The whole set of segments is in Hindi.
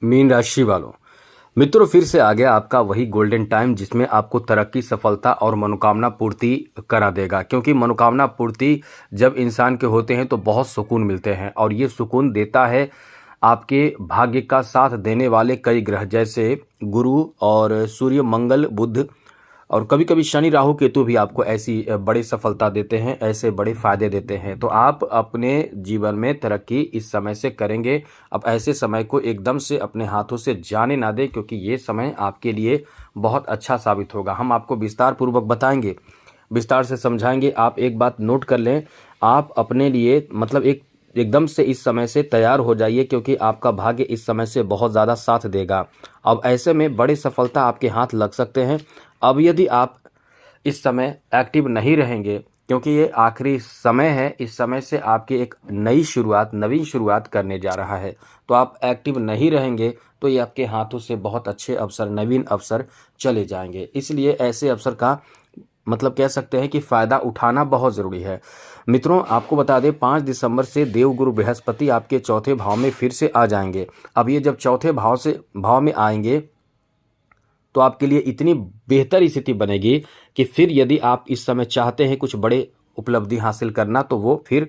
मीन राशि वालों, मित्रों फिर से आ गया आपका वही गोल्डन टाइम जिसमें आपको तरक्की, सफलता और मनोकामना पूर्ति करा देगा। क्योंकि मनोकामना पूर्ति जब इंसान के होते हैं तो बहुत सुकून मिलते हैं, और ये सुकून देता है आपके भाग्य का साथ देने वाले कई ग्रह, जैसे गुरु और सूर्य, मंगल, बुध, और कभी कभी शनि, राहु, केतु भी आपको ऐसी बड़ी सफलता देते हैं, ऐसे बड़े फायदे देते हैं। तो आप अपने जीवन में तरक्की इस समय से करेंगे। अब ऐसे समय को एकदम से अपने हाथों से जाने ना दें, क्योंकि ये समय आपके लिए बहुत अच्छा साबित होगा। हम आपको विस्तार पूर्वक बताएंगे, विस्तार से समझाएंगे। आप एक बात नोट कर लें, आप अपने लिए मतलब एकदम से इस समय से तैयार हो जाइए, क्योंकि आपका भाग्य इस समय से बहुत ज़्यादा साथ देगा। अब ऐसे में बड़ी सफलता आपके हाथ लग सकते हैं। अब यदि आप इस समय एक्टिव नहीं रहेंगे, क्योंकि ये आखिरी समय है, इस समय से आपकी एक नई शुरुआत, नवीन शुरुआत करने जा रहा है, तो आप एक्टिव नहीं रहेंगे तो ये आपके हाथों से बहुत अच्छे अवसर, नवीन अवसर चले जाएंगे। इसलिए ऐसे अवसर का मतलब कह सकते हैं कि फ़ायदा उठाना बहुत ज़रूरी है। मित्रों आपको बता दें, 5 दिसंबर से देवगुरु बृहस्पति आपके चौथे भाव में फिर से आ जाएंगे। अब ये जब चौथे भाव में आएंगे तो आपके लिए इतनी बेहतर स्थिति बनेगी कि फिर यदि आप इस समय चाहते हैं कुछ बड़े उपलब्धि हासिल करना, तो वो फिर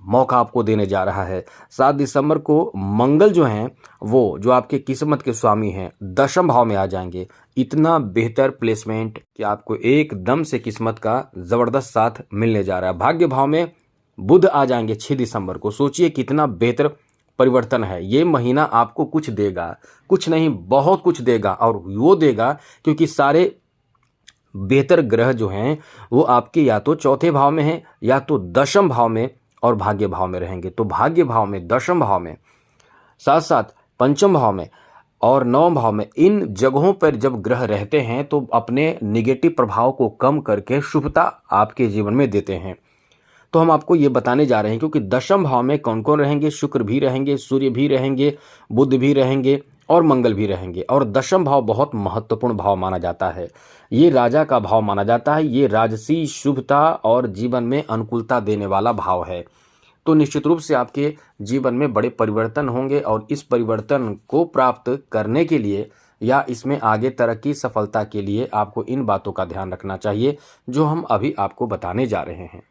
मौका आपको देने जा रहा है। 7 दिसंबर को मंगल जो हैं, वो जो आपके किस्मत के स्वामी हैं, दशम भाव में आ जाएंगे। इतना बेहतर प्लेसमेंट कि आपको एकदम से किस्मत का ज़बरदस्त साथ मिलने जा रहा है। भाग्य भाव में बुध आ जाएंगे 6 दिसंबर को। सोचिए कितना बेहतर परिवर्तन है। ये महीना आपको कुछ देगा, कुछ नहीं बहुत कुछ देगा, और वो देगा क्योंकि सारे बेहतर ग्रह जो हैं वो आपके या तो चौथे भाव में हैं या तो दशम भाव में और भाग्य भाव में रहेंगे। तो भाग्य भाव में, दशम भाव में, साथ साथ पंचम भाव में और नवम भाव में, इन जगहों पर जब ग्रह रहते हैं तो अपने निगेटिव प्रभाव को कम करके शुभता आपके जीवन में देते हैं। तो हम आपको ये बताने जा रहे हैं, क्योंकि दशम भाव में कौन कौन रहेंगे, शुक्र भी रहेंगे, सूर्य भी रहेंगे, बुध भी रहेंगे और मंगल भी रहेंगे। और दशम भाव बहुत महत्वपूर्ण भाव माना जाता है। ये राजा का भाव माना जाता है। ये राजसी, शुभता और जीवन में अनुकूलता देने वाला भाव है। तो निश्चित रूप से आपके जीवन में बड़े परिवर्तन होंगे, और इस परिवर्तन को प्राप्त करने के लिए या इसमें आगे तरक्की, सफलता के लिए आपको इन बातों का ध्यान रखना चाहिए जो हम अभी आपको बताने जा रहे हैं।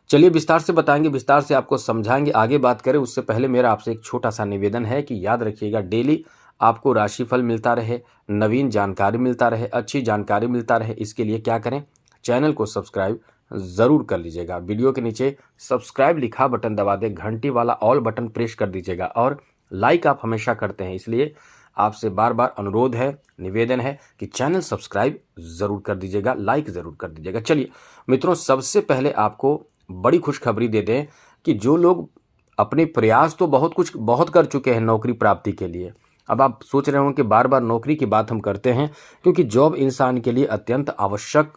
चलिए विस्तार से बताएंगे, विस्तार से आपको समझाएंगे। आगे बात करें उससे पहले मेरा आपसे एक छोटा सा निवेदन है कि याद रखिएगा, डेली आपको राशिफल मिलता रहे, नवीन जानकारी मिलता रहे, अच्छी जानकारी मिलता रहे, इसके लिए क्या करें, चैनल को सब्सक्राइब ज़रूर कर लीजिएगा। वीडियो के नीचे सब्सक्राइब लिखा बटन दबा दें, घंटी वाला ऑल बटन प्रेस कर दीजिएगा, और लाइक आप हमेशा करते हैं, इसलिए आपसे बार बार अनुरोध है, निवेदन है कि चैनल सब्सक्राइब ज़रूर कर दीजिएगा, लाइक ज़रूर कर दीजिएगा। चलिए मित्रों, सबसे पहले आपको बड़ी खुशखबरी दे दें कि जो लोग अपने प्रयास तो बहुत कर चुके हैं नौकरी प्राप्ति के लिए, अब आप सोच रहे होंगे कि बार बार नौकरी की बात हम करते हैं, क्योंकि जॉब इंसान के लिए अत्यंत आवश्यक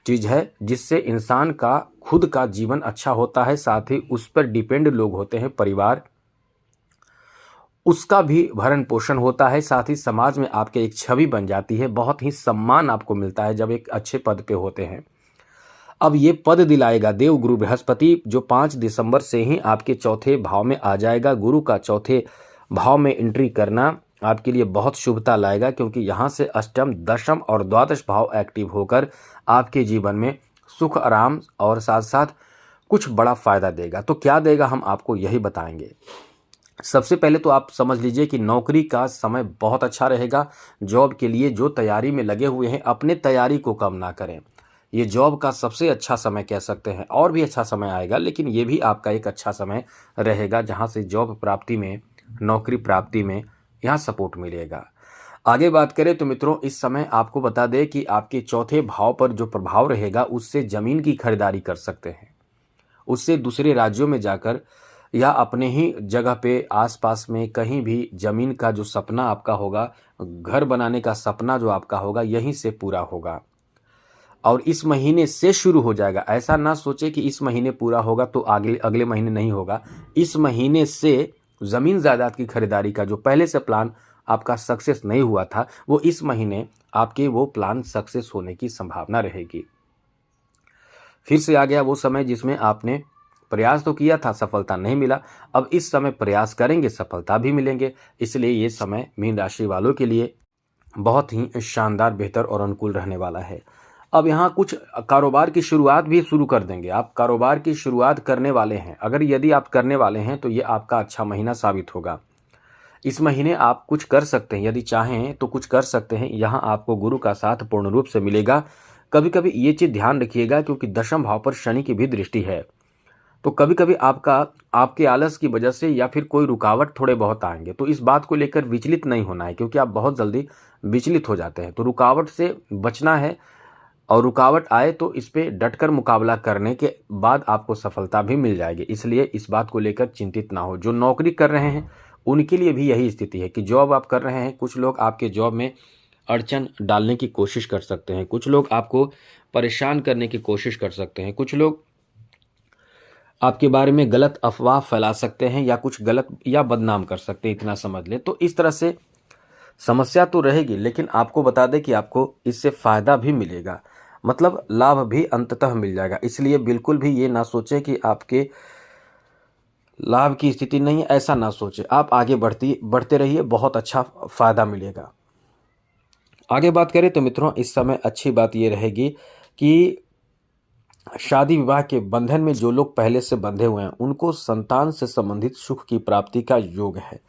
चीज़ है, जिससे इंसान का खुद का जीवन अच्छा होता है, साथ ही उस पर डिपेंड लोग होते हैं, परिवार, उसका भी भरण पोषण होता है, साथ ही समाज में आपके एक छवि बन जाती है, बहुत ही सम्मान आपको मिलता है जब एक अच्छे पद पे होते हैं। अब ये पद दिलाएगा देवगुरु बृहस्पति, जो 5 दिसंबर से ही आपके चौथे भाव में आ जाएगा। गुरु का चौथे भाव में एंट्री करना आपके लिए बहुत शुभता लाएगा, क्योंकि यहाँ से अष्टम, दशम और द्वादश भाव एक्टिव होकर आपके जीवन में सुख, आराम और साथ साथ कुछ बड़ा फायदा देगा। तो क्या देगा, हम आपको यही बताएंगे। सबसे पहले तो आप समझ लीजिए कि नौकरी का समय बहुत अच्छा रहेगा। जॉब के लिए जो तैयारी में लगे हुए हैं, अपने तैयारी को कम ना करें। ये जॉब का सबसे अच्छा समय कह सकते हैं, और भी अच्छा समय आएगा, लेकिन ये भी आपका एक अच्छा समय रहेगा, जहां से जॉब प्राप्ति में, नौकरी प्राप्ति में यहाँ सपोर्ट मिलेगा। आगे बात करें तो मित्रों, इस समय आपको बता दें कि आपके चौथे भाव पर जो प्रभाव रहेगा, उससे ज़मीन की खरीदारी कर सकते हैं, उससे दूसरे राज्यों में जाकर या अपने ही जगह पे आसपास में कहीं भी ज़मीन का जो सपना आपका होगा, घर बनाने का सपना जो आपका होगा, यहीं से पूरा होगा। और इस महीने से शुरू हो जाएगा। ऐसा ना सोचे कि इस महीने पूरा होगा तो अगले महीने नहीं होगा। इस महीने से ज़मीन जायदाद की खरीदारी का जो पहले से प्लान आपका सक्सेस नहीं हुआ था, वो इस महीने आपके वो प्लान सक्सेस होने की संभावना रहेगी। फिर से आ गया वो समय जिसमें आपने प्रयास तो किया था, सफलता नहीं मिला। अब इस समय प्रयास करेंगे, सफलता भी मिलेंगे। इसलिए ये समय मीन राशि वालों के लिए बहुत ही शानदार, बेहतर और अनुकूल रहने वाला है। अब यहाँ कुछ कारोबार की शुरुआत भी शुरू कर देंगे। आप कारोबार की शुरुआत करने वाले हैं, अगर यदि आप करने वाले हैं तो ये आपका अच्छा महीना साबित होगा। इस महीने आप कुछ कर सकते हैं, यदि चाहें तो कुछ कर सकते हैं। यहाँ आपको गुरु का साथ पूर्ण रूप से मिलेगा। कभी कभी ये चीज़ ध्यान रखिएगा, क्योंकि दशम भाव पर शनि की भी दृष्टि है, तो कभी कभी आपके आलस की वजह से या फिर कोई रुकावट थोड़े बहुत आएंगे। तो इस बात को लेकर विचलित नहीं होना है, क्योंकि आप बहुत जल्दी विचलित हो जाते हैं। तो रुकावट से बचना है, और रुकावट आए तो इस पे डटकर मुकाबला करने के बाद आपको सफलता भी मिल जाएगी। इसलिए इस बात को लेकर चिंतित ना हो। जो नौकरी कर रहे हैं उनके लिए भी यही स्थिति है कि जॉब आप कर रहे हैं, कुछ लोग आपके जॉब में अड़चन डालने की कोशिश कर सकते हैं, कुछ लोग आपको परेशान करने की कोशिश कर सकते हैं, कुछ लोग आपके बारे में गलत अफवाह फैला सकते हैं, या कुछ गलत या बदनाम कर सकते हैं, इतना समझ लें। तो इस तरह से समस्या तो रहेगी, लेकिन आपको बता दें कि आपको इससे फायदा भी मिलेगा, मतलब लाभ भी अंततः मिल जाएगा। इसलिए बिल्कुल भी ये ना सोचें कि आपके लाभ की स्थिति नहीं है, ऐसा ना सोचें। आप आगे बढ़ते रहिए, बहुत अच्छा फायदा मिलेगा। आगे बात करें तो मित्रों, इस समय अच्छी बात ये रहेगी कि शादी विवाह के बंधन में जो लोग पहले से बंधे हुए हैं उनको संतान से संबंधित सुख की प्राप्ति का योग है।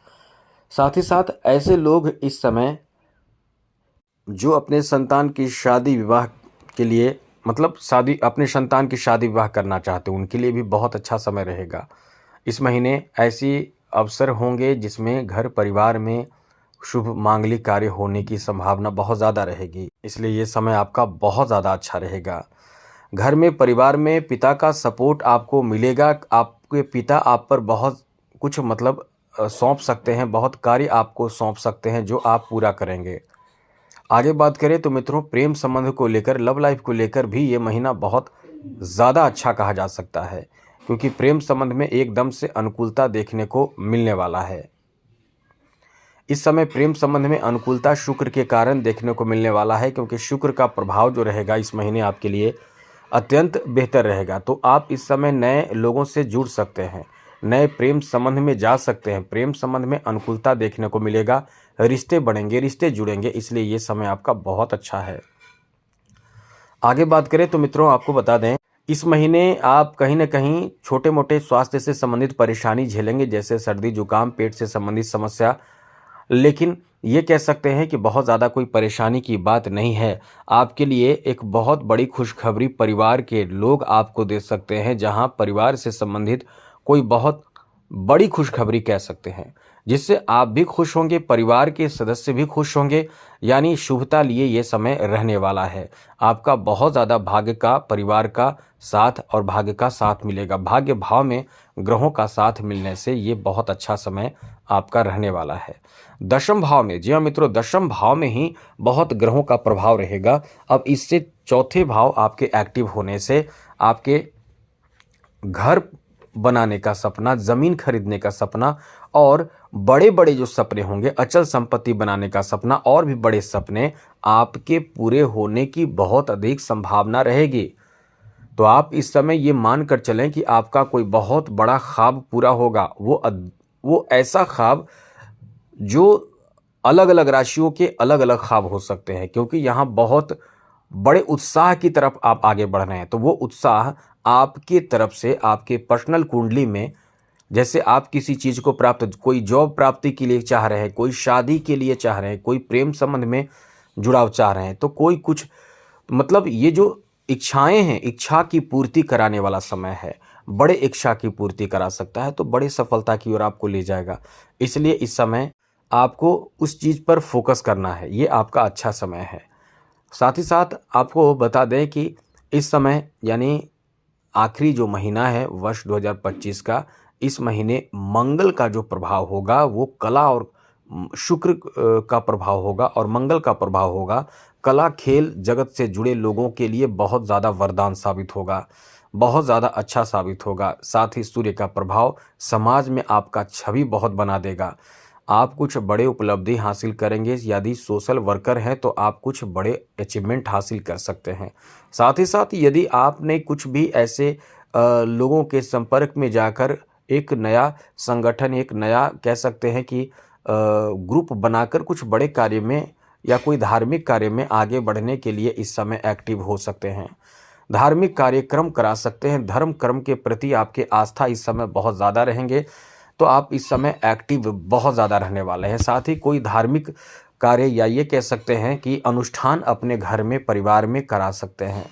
साथ ही साथ ऐसे लोग इस समय जो अपने संतान की शादी विवाह के लिए, मतलब अपने संतान की शादी विवाह करना चाहते हैं, उनके लिए भी बहुत अच्छा समय रहेगा। इस महीने ऐसी अवसर होंगे जिसमें घर परिवार में शुभ मांगलिक कार्य होने की संभावना बहुत ज़्यादा रहेगी। इसलिए ये समय आपका बहुत ज़्यादा अच्छा रहेगा। घर में परिवार में पिता का सपोर्ट आपको मिलेगा। आपके पिता आप पर बहुत कुछ मतलब सौंप सकते हैं, बहुत कार्य आपको सौंप सकते हैं जो आप पूरा करेंगे। आगे बात करें तो मित्रों, प्रेम संबंध को लेकर, लव लाइफ को लेकर भी ये महीना बहुत ज़्यादा अच्छा कहा जा सकता है, क्योंकि प्रेम संबंध में एकदम से अनुकूलता देखने को मिलने वाला है। इस समय प्रेम संबंध में अनुकूलता शुक्र के कारण देखने को मिलने वाला है, क्योंकि शुक्र का प्रभाव जो रहेगा इस महीने आपके लिए अत्यंत बेहतर रहेगा। तो आप इस समय नए लोगों से जुड़ सकते हैं, नए प्रेम संबंध में जा सकते हैं। प्रेम संबंध में अनुकूलता देखने को मिलेगा, रिश्ते बढ़ेंगे, रिश्ते जुड़ेंगे। इसलिए ये समय आपका बहुत अच्छा है। आगे बात करें तो मित्रों, आपको बता दें, इस महीने आप कहीं ना कहीं छोटे मोटे स्वास्थ्य से संबंधित परेशानी झेलेंगे, जैसे सर्दी जुकाम, पेट से संबंधित समस्या। लेकिन ये कह सकते हैं कि बहुत ज़्यादा कोई परेशानी की बात नहीं है। आपके लिए एक बहुत बड़ी खुशखबरी परिवार के लोग आपको दे सकते हैं, जहां परिवार से संबंधित कोई बहुत बड़ी खुशखबरी कह सकते हैं, जिससे आप भी खुश होंगे, परिवार के सदस्य भी खुश होंगे। यानी शुभता लिए ये समय रहने वाला है। आपका बहुत ज़्यादा भाग्य का, परिवार का साथ और भाग्य का साथ मिलेगा। भाग्य भाव में ग्रहों का साथ मिलने से ये बहुत अच्छा समय आपका रहने वाला है। दशम भाव में, जी हाँ मित्रों, दशम भाव में ही बहुत ग्रहों का प्रभाव रहेगा। अब इससे चौथे भाव आपके एक्टिव होने से आपके घर बनाने का सपना, जमीन खरीदने का सपना और बड़े बड़े जो सपने होंगे, अचल संपत्ति बनाने का सपना और भी बड़े सपने आपके पूरे होने की बहुत अधिक संभावना रहेगी। तो आप इस समय ये मान कर चलें कि आपका कोई बहुत बड़ा ख्वाब पूरा होगा। वो ऐसा ख्वाब जो अलग अलग राशियों के अलग अलग ख्वाब हो सकते हैं, क्योंकि यहाँ बहुत बड़े उत्साह की तरफ आप आगे बढ़ रहे हैं। तो वो उत्साह आपके तरफ से, आपके पर्सनल कुंडली में, जैसे आप किसी चीज़ को प्राप्त, कोई जॉब प्राप्ति के लिए चाह रहे हैं, कोई शादी के लिए चाह रहे हैं, कोई प्रेम संबंध में जुड़ाव चाह रहे हैं, तो कोई कुछ, मतलब ये जो इच्छाएं हैं, इच्छा की पूर्ति कराने वाला समय है। बड़े इच्छा की पूर्ति करा सकता है, तो बड़े सफलता की ओर आपको ले जाएगा। इसलिए इस समय आपको उस चीज़ पर फोकस करना है, ये आपका अच्छा समय है। साथ ही साथ आपको बता दें कि इस समय, यानी आखिरी जो महीना है वर्ष 2025 का, इस महीने मंगल का जो प्रभाव होगा वो कला और शुक्र का प्रभाव होगा, और मंगल का प्रभाव होगा कला खेल जगत से जुड़े लोगों के लिए बहुत ज़्यादा वरदान साबित होगा, बहुत ज़्यादा अच्छा साबित होगा। साथ ही सूर्य का प्रभाव समाज में आपका छवि बहुत बना देगा। आप कुछ बड़े उपलब्धि हासिल करेंगे। यदि सोशल वर्कर हैं तो आप कुछ बड़े अचीवमेंट हासिल कर सकते हैं। साथ ही साथ यदि आपने कुछ भी ऐसे लोगों के संपर्क में जाकर एक नया संगठन, एक नया कह सकते हैं कि ग्रुप बनाकर कुछ बड़े कार्य में या कोई धार्मिक कार्य में आगे बढ़ने के लिए इस समय एक्टिव हो सकते हैं। धार्मिक कार्यक्रम करा सकते हैं। धर्म कर्म के प्रति आपके आस्था इस समय बहुत ज़्यादा रहेंगे, तो आप इस समय एक्टिव बहुत ज़्यादा रहने वाले हैं। साथ ही कोई धार्मिक कार्य या ये कह सकते हैं कि अनुष्ठान अपने घर में, परिवार में करा सकते हैं।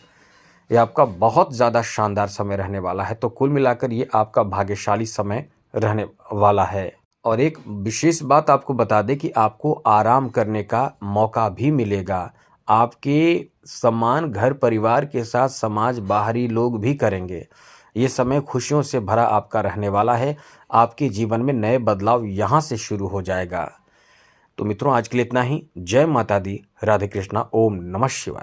ये आपका बहुत ज़्यादा शानदार समय रहने वाला है। तो कुल मिलाकर ये आपका भाग्यशाली समय रहने वाला है। और एक विशेष बात आपको बता दें कि आपको आराम करने का मौका भी मिलेगा। आपके सम्मान घर परिवार के साथ समाज, बाहरी लोग भी करेंगे। ये समय खुशियों से भरा आपका रहने वाला है। आपके जीवन में नए बदलाव यहाँ से शुरू हो जाएगा। तो मित्रों, आज के लिए इतना ही। जय माता दी, राधे कृष्णा, ओम नमः शिवाय।